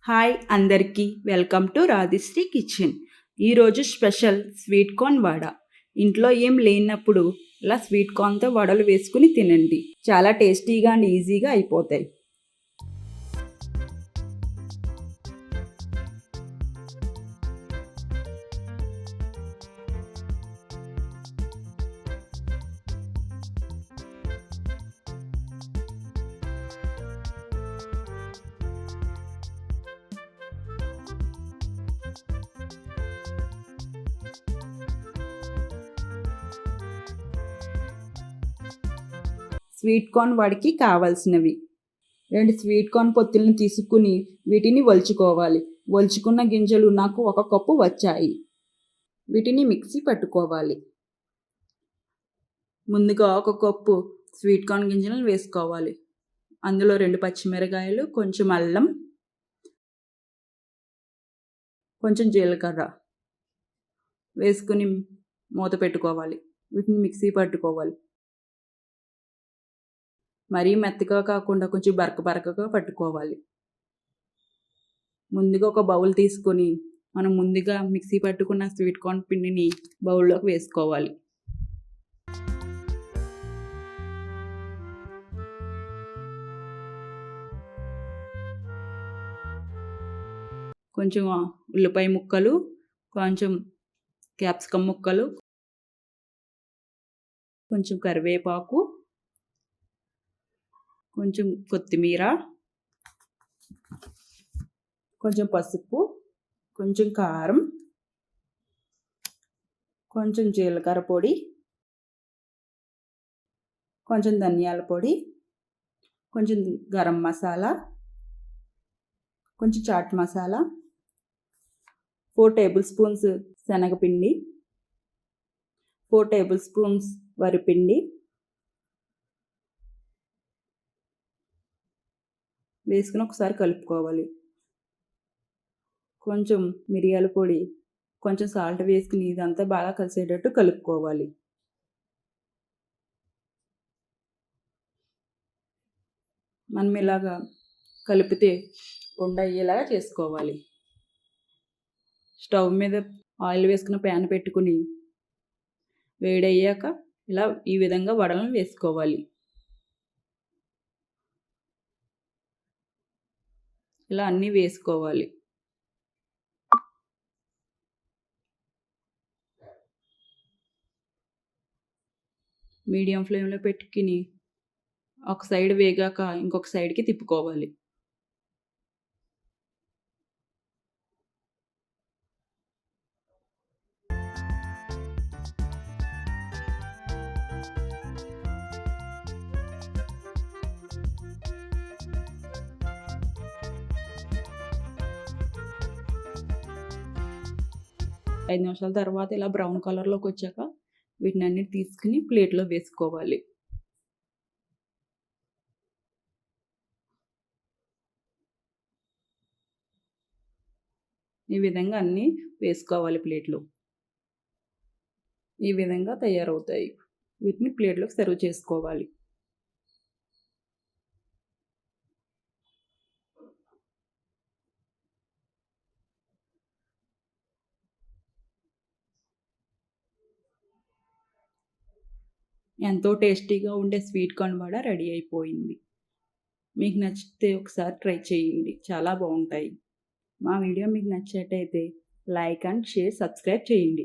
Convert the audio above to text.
Hi అందరికీ welcome to రాధిశ్రీ kitchen. ఈరోజు special sweet corn vada. ఇంట్లో ఏం లేనప్పుడు ఇలా స్వీట్ కార్న్తో వడలు వేసుకుని తినండి. చాలా టేస్టీగా అండ్ ఈజీగా అయిపోతాయి. స్వీట్ కార్న్ వడకి కావాల్సినవి: 2 స్వీట్ కార్న్ పొత్తులను తీసుకుని వీటిని వలుచుకోవాలి. వలుచుకున్న గింజలు నాకు 1 కప్పు వచ్చాయి. వీటిని మిక్సీ పట్టుకోవాలి. ముందుగా 1 కప్పు స్వీట్ కార్న్ గింజలను వేసుకోవాలి. అందులో 2 పచ్చిమిరకాయలు, కొంచెం అల్లం, కొంచెం జీలకర్ర వేసుకుని మూత పెట్టుకోవాలి. వీటిని మిక్సీ పట్టుకోవాలి. మరీ మెత్తగా కాకుండా కొంచెం బరకగా పట్టుకోవాలి. ముందుగా ఒక బౌల్ తీసుకొని మనం ముందుగా మిక్సీ పట్టుకున్న స్వీట్ కార్న్ పిండిని బౌల్లోకి వేసుకోవాలి. కొంచెం ఉల్లిపాయ ముక్కలు, కొంచెం క్యాప్సికమ్ ముక్కలు, కొంచెం కరివేపాకు, కొంచెం కొత్తిమీర, కొంచెం పసుపు, కొంచెం కారం, కొంచెం జీలకర్ర పొడి, కొంచెం ధనియాల పొడి, కొంచెం గరం మసాలా, కొంచెం చాట్ మసాలా, 4 టేబుల్ స్పూన్స్ శనగపిండి, 4 టేబుల్ స్పూన్స్ వరిపిండి వేసుకుని ఒకసారి కలుపుకోవాలి. కొంచెం మిరియాల పొడి, కొంచెం సాల్ట్ వేసుకుని ఇదంతా బాగా కలిసేటట్టు కలుపుకోవాలి. మనం ఇలాగా కలిపితే ఉండయ్యేలాగా చేసుకోవాలి. స్టవ్ మీద ఆయిల్ వేసుకున్న ప్యాన్ పెట్టుకుని వేడయ్యాక ఇలా ఈ విధంగా వడలను వేసుకోవాలి. ఇలా అన్నీ వేసుకోవాలి. మీడియం ఫ్లేమ్లో పెట్టుకుని ఒక సైడ్ వేగాక ఇంకొక సైడ్కి తిప్పుకోవాలి. ఐదు నిమిషాల తర్వాత ఇలా బ్రౌన్ కలర్లోకి వచ్చాక వీటిని అన్ని తీసుకుని ప్లేట్లో వేసుకోవాలి. ఈ విధంగా అన్నీ వేసుకోవాలి ప్లేట్లో. ఈ విధంగా తయారవుతాయి. వీటిని ప్లేట్లోకి సర్వ్ చేసుకోవాలి. ఎంతో టేస్టీగా ఉండే స్వీట్ కార్న్ వడ రెడీ అయిపోయింది. మీకు నచ్చితే ఒకసారి ట్రై చేయండి. చాలా బాగుంటాయి. మా వీడియో మీకు నచ్చినట్టయితే లైక్ అండ్ షేర్, సబ్స్క్రైబ్ చేయండి.